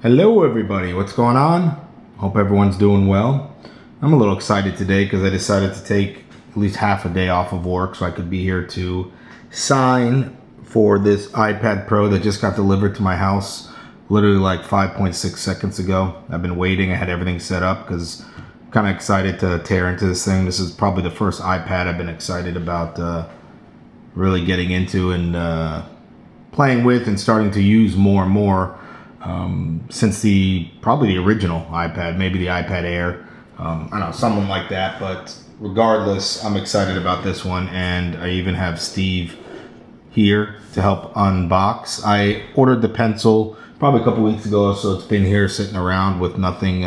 Hello everybody, what's going on? Hope everyone's doing well. I'm a little excited today because I decided to take at least half a day off of work so I could be here to sign for this iPad Pro that just got delivered to my house literally like 5.6 seconds ago. I've been waiting, I had everything set up because I'm kind of excited to tear into this thing. This is probably the first iPad I've been excited about really getting into and playing with and starting to use more and more. Since probably the original iPad, maybe the iPad Air, I don't know, something like that. But regardless, I'm excited about this one, and I even have Steve here to help unbox. I ordered the pencil probably a couple weeks ago, so it's been here sitting around with nothing,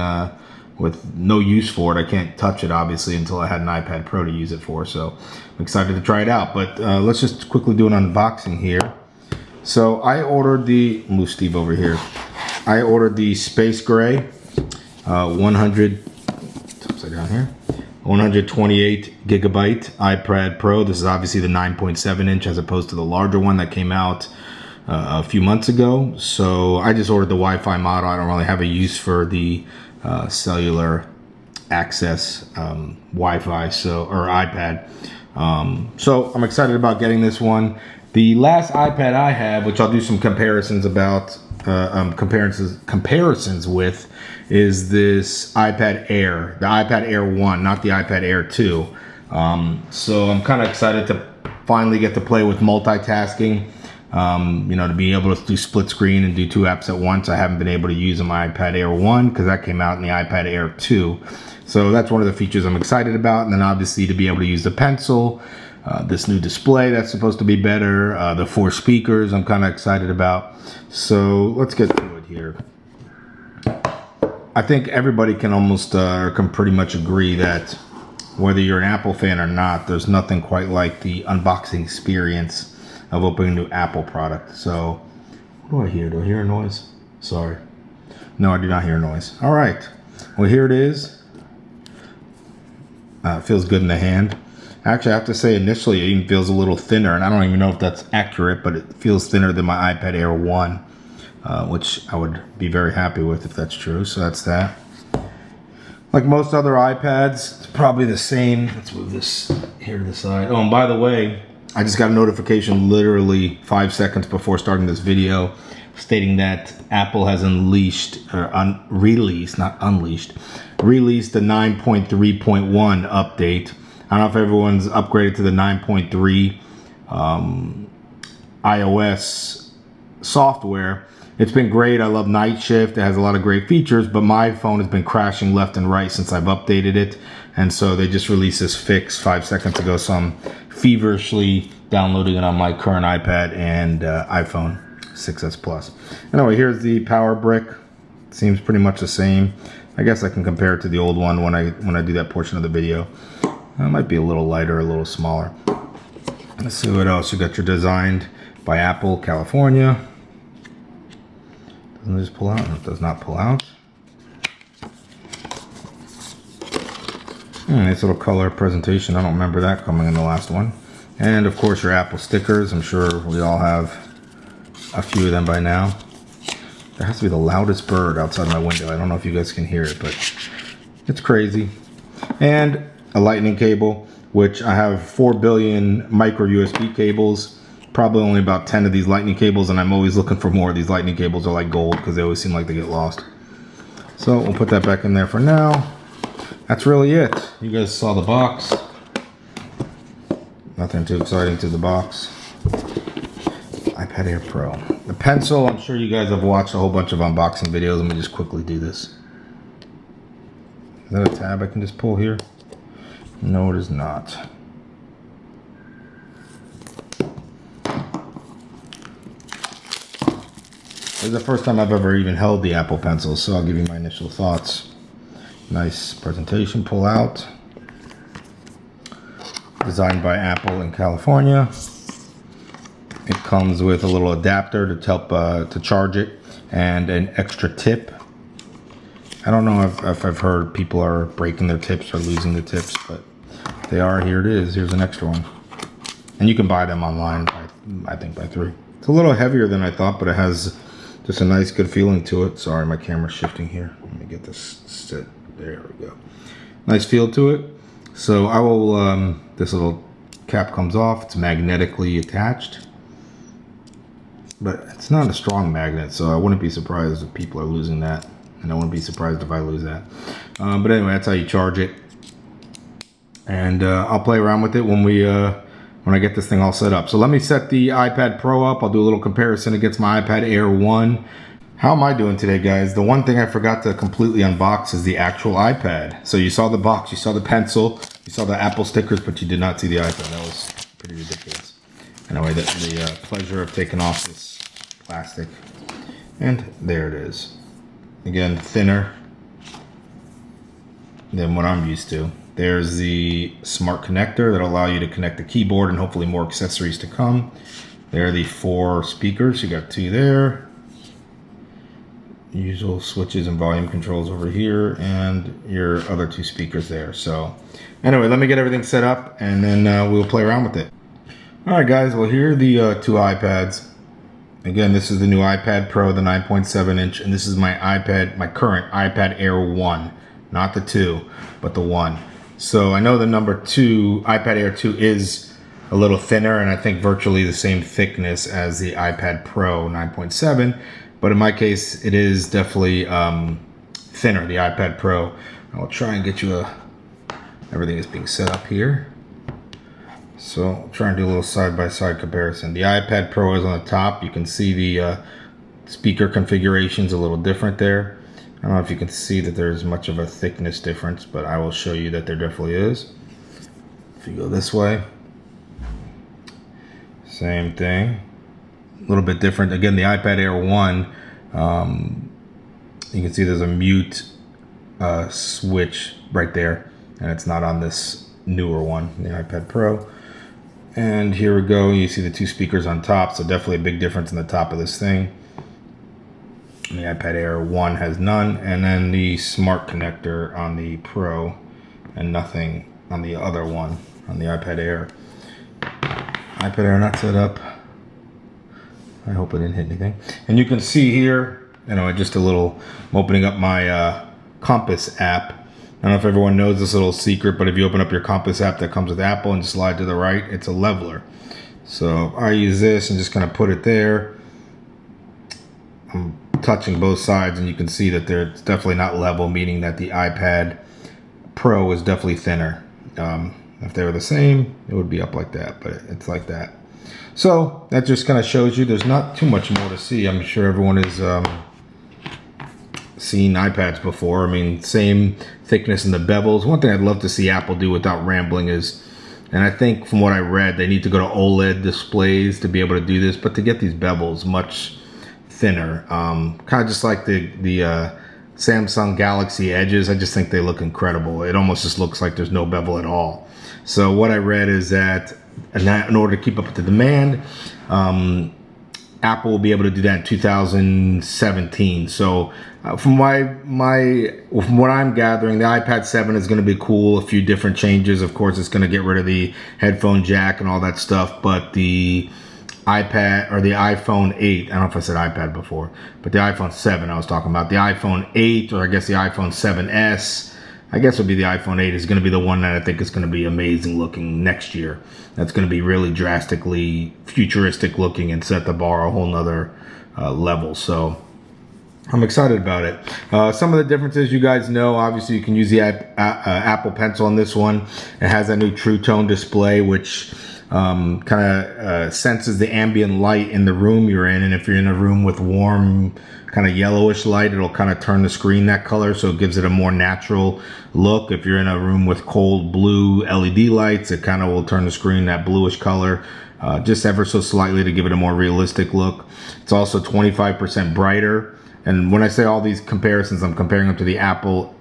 with no use for it. I can't touch it obviously until I had an iPad Pro to use it for. So I'm excited to try it out. But let's just quickly do an unboxing here. So I ordered move Steve over here. I ordered the Space Gray 100, upside down here, 128 gigabyte iPad Pro. This is obviously the 9.7 inch as opposed to the larger one that came out a few months ago. So I just ordered the Wi-Fi model. I don't really have a use for the cellular access Wi-Fi or iPad. So I'm excited about getting this one. The last iPad I have, which I'll do some comparisons about, comparisons with, is this iPad Air, the iPad Air 1, not the iPad Air 2. So I'm kind of excited to finally get to play with multitasking, to be able to do split screen and do two apps at once. I haven't been able to use on my iPad Air 1 because that came out in the iPad Air 2. So that's one of the features I'm excited about. And then obviously to be able to use the pencil, this new display that's supposed to be better, the 4 speakers I'm kind of excited about. So let's get to it here. I think everybody can almost can pretty much agree that whether you're an Apple fan or not, there's nothing quite like the unboxing experience of opening a new Apple product. So what do I hear? Do I hear a noise? Sorry. No, I do not hear a noise. All right. Well, here it is. It feels good in the hand. Actually, I have to say initially it even feels a little thinner, and I don't even know if that's accurate, but it feels thinner than my iPad Air 1, which I would be very happy with if that's true. So that's that. Like most other iPads, it's probably the same. Let's move this here to the side. Oh, and by the way, I just got a notification literally 5 seconds before starting this video stating that Apple has released the 9.3.1 update. I don't know if everyone's upgraded to the 9.3 iOS software. It's been great. I love Night Shift. It has a lot of great features, but my phone has been crashing left and right since I've updated it. And so they just released this fix 5 seconds ago. So I'm feverishly downloading it on my current iPad and iPhone 6s Plus. Anyway, here's the power brick. Seems pretty much the same. I guess I can compare it to the old one when I do that portion of the video. It might be a little lighter, a little smaller. Let's see what else. You got your designed by Apple, California. Doesn't this pull out? No, it does not pull out. Nice little color presentation. I don't remember that coming in the last one. And of course your Apple stickers. I'm sure we all have a few of them by now. There has to be the loudest bird outside my window. I don't know if you guys can hear it, but it's crazy. And a lightning cable, which I have 4 billion micro USB cables, probably only about 10 of these lightning cables, and I'm always looking for more of these lightning cables. Are like gold because they always seem like they get lost. So we'll put that back in there for now. That's really it. You guys saw the box. Nothing too exciting to the box. iPad Air Pro. The pencil, I'm sure you guys have watched a whole bunch of unboxing videos. Let me just quickly do this. Is that a tab I can just pull here? No, it is not. This is the first time I've ever even held the Apple Pencil, so I'll give you my initial thoughts. Nice presentation, pull out. Designed by Apple in California. It comes with a little adapter to help to charge it, and an extra tip. I don't know if I've heard people are breaking their tips or losing the tips, but they are. Here it is. Here's an extra one. And you can buy them online, I think by 3. It's a little heavier than I thought, but it has Just a nice, good feeling to it. Sorry, my camera's shifting here. Let me get this set. There we go. Nice feel to it. So I will, this little cap comes off. It's magnetically attached. But it's not a strong magnet, so I wouldn't be surprised if people are losing that. And I wouldn't be surprised if I lose that. But anyway, that's how you charge it. And I'll play around with it when I get this thing all set up. So let me set the iPad Pro up. I'll do a little comparison against my iPad Air 1. How am I doing today, guys? The one thing I forgot to completely unbox is the actual iPad. So you saw the box, you saw the pencil, you saw the Apple stickers, but you did not see the iPad. That was pretty ridiculous. Anyway, the pleasure of taking off this plastic. And there it is. Again, thinner than what I'm used to. There's the smart connector that'll allow you to connect the keyboard and hopefully more accessories to come. There are the 4 speakers. You got 2 there. Usual switches and volume controls over here, and your other 2 speakers there. So anyway, let me get everything set up and then we'll play around with it. All right, guys, well, here are the 2 iPads. Again, this is the new iPad Pro, the 9.7 inch, and this is my current iPad Air 1, not the 2, but the 1. So I know the number 2, iPad Air 2 is a little thinner, and I think virtually the same thickness as the iPad Pro 9.7, but in my case, it is definitely thinner, the iPad Pro. I'll try and get you everything is being set up here. So I'll try and do a little side-by-side comparison. The iPad Pro is on the top. You can see the speaker configuration's a little different there. I don't know if you can see that there's much of a thickness difference, but I will show you that there definitely is. If you go this way, same thing. A little bit different. Again, the iPad Air 1, you can see there's a mute switch right there, and it's not on this newer one, the iPad Pro. And here we go. You see the 2 speakers on top, so definitely a big difference in the top of this thing. The iPad Air 1 has none, and then the smart connector on the Pro, and nothing on the other one, on the iPad Air. iPad Air not set up. I hope I didn't hit anything. And you can see here, just a little, I'm opening up my Compass app. I don't know if everyone knows this little secret, but if you open up your Compass app that comes with Apple and slide to the right, it's a leveler. So I use this and just kind of put it there. I'm touching both sides, and you can see that it's definitely not level, meaning that the iPad Pro is definitely thinner. If they were the same, it would be up like that, but it's like that. So that just kind of shows you there's not too much more to see. I'm sure everyone has seen iPads before. I mean, same thickness in the bevels. One thing I'd love to see Apple do without rambling is, and I think from what I read, they need to go to OLED displays to be able to do this, but to get these bevels much thinner, kind of just like the Samsung Galaxy Edges. I just think they look incredible. It almost just looks like there's no bevel at all. So what I read is that in order to keep up with the demand, Apple will be able to do that in 2017. So from what I'm gathering, the iPad 7 is going to be cool. A few different changes. Of course, it's going to get rid of the headphone jack and all that stuff. But the iPad, or the iPhone 8, I don't know if I said iPad before, but the iPhone 7 I was talking about. The iPhone 8, or I guess the iPhone 7S, I guess would be the iPhone 8, is going to be the one that I think is going to be amazing looking next year. That's going to be really drastically futuristic looking and set the bar a whole nother level. So I'm excited about it. Some of the differences you guys know, obviously you can use the Apple Pencil on this one. It has a new True Tone display, which kind of senses the ambient light in the room you're in. And if you're in a room with warm, kind of yellowish light, it'll kind of turn the screen that color, so it gives it a more natural look. If you're in a room with cold blue LED lights, it kind of will turn the screen that bluish color, just ever so slightly to give it a more realistic look. It's also 25% brighter. And when I say all these comparisons, I'm comparing them to the Apple,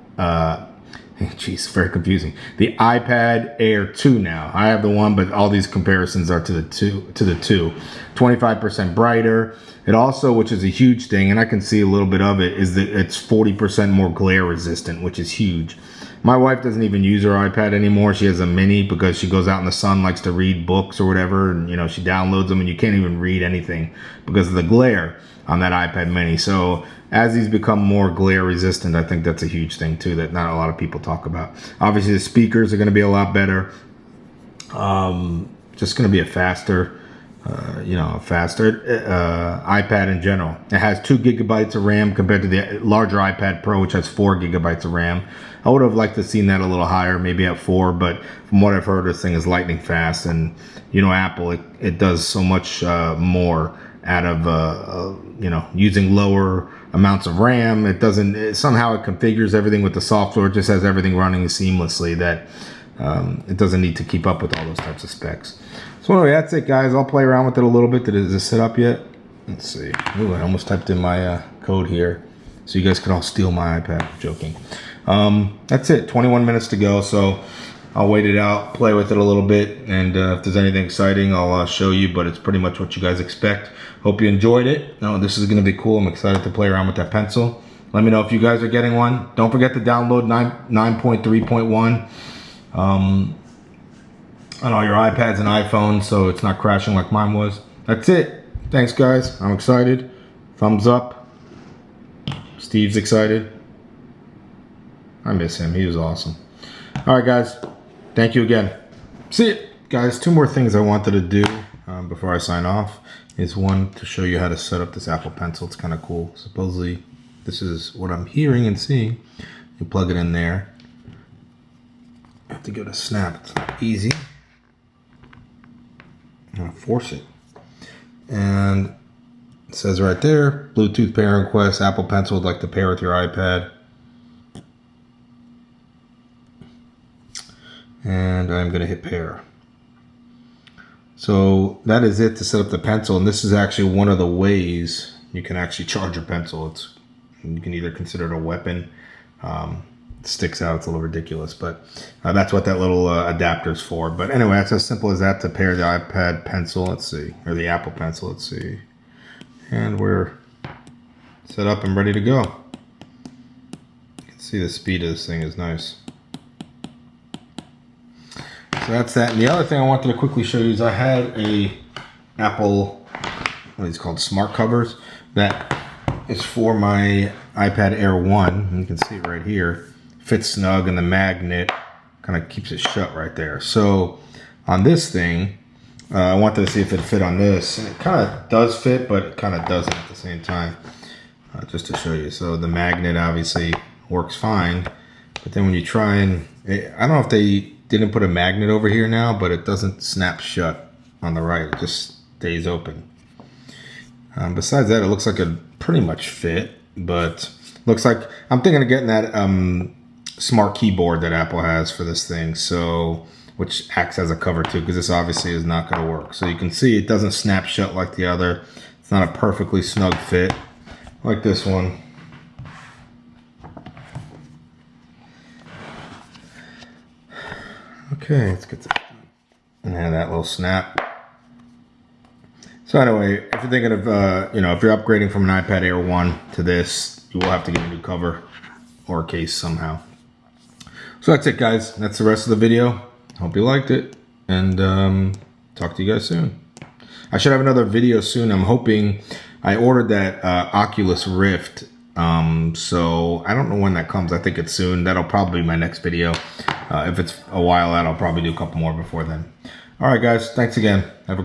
geez, very confusing. The iPad Air 2 now. I have the one, but all these comparisons are to the two. 25% brighter. It also, which is a huge thing, and I can see a little bit of it, is that it's 40% more glare resistant, which is huge. My wife doesn't even use her iPad anymore. She has a mini because she goes out in the sun, likes to read books or whatever, and she downloads them, and you can't even read anything because of the glare. on that iPad mini. So as these become more glare resistant, I think that's a huge thing too that not a lot of people talk about. Obviously the speakers are going to be a lot better. Just going to be a faster iPad in general. It has 2 gigabytes of RAM compared to the larger iPad Pro, which has 4 gigabytes of RAM. I would have liked to seen that a little higher, maybe at 4, but from what I've heard, this thing is lightning fast. And Apple, it does so much more out of using lower amounts of RAM. Somehow it configures everything with the software. It just has everything running seamlessly that it doesn't need to keep up with all those types of specs. So anyway, that's it, guys. I'll play around with it a little bit. Is this set up yet? Let's see. Ooh, I almost typed in my code here so you guys can all steal my iPad. Joking. That's it. 21 minutes to go. So I'll wait it out, play with it a little bit, and if there's anything exciting, I'll show you, but it's pretty much what you guys expect. Hope you enjoyed it. This is going to be cool. I'm excited to play around with that pencil. Let me know if you guys are getting one. Don't forget to download 9.3.1. On all your iPads and iPhones, so it's not crashing like mine was. That's it. Thanks, guys. I'm excited. Thumbs up. Steve's excited. I miss him. He was awesome. All right, guys. Thank you again. See you. Guys, 2 more things I wanted to do before I sign off is one to show you how to set up this Apple Pencil. It's kind of cool. Supposedly, this is what I'm hearing and seeing. You plug it in there. I have to go to snap. It's not easy. I'm going to force it. And it says right there, Bluetooth pairing request, Apple Pencil would like to pair with your iPad. And I'm going to hit pair. So that is it to set up the pencil. And this is actually one of the ways you can actually charge your pencil. You can either consider it a weapon. It sticks out. It's a little ridiculous, but that's what that little adapter is for. But anyway, that's as simple as that to pair the iPad Pencil. Let's see, or the Apple Pencil. Let's see, and we're set up and ready to go. You can see the speed of this thing is nice. So that's that. And the other thing I wanted to quickly show you is I had a Apple, what are these called, smart covers that is for my iPad Air 1. And you can see it right here. Fits snug, and the magnet kind of keeps it shut right there. So on this thing, I wanted to see if it fit on this, and it kind of does fit, but it kind of doesn't at the same time. Just to show you. So the magnet obviously works fine, but then when you try and, I don't know if they didn't put a magnet over here now, but it doesn't snap shut on the right. It just stays open. Besides that, it looks like it pretty much fit, but looks like I'm thinking of getting that smart keyboard that Apple has for this thing, so which acts as a cover too, because this obviously is not going to work. So you can see it doesn't snap shut like the other. It's not a perfectly snug fit like this one. Okay, let's get that. And that little snap. So anyway, if you're thinking of, if you're upgrading from an iPad Air 1 to this, you will have to get a new cover or a case somehow. So that's it, guys. That's the rest of the video. Hope you liked it, and talk to you guys soon. I should have another video soon. I'm hoping. I ordered that Oculus Rift, so I don't know when that comes. I think it's soon. That'll probably be my next video. If it's a while out, I'll probably do a couple more before then. All right, guys. Thanks again. Have a great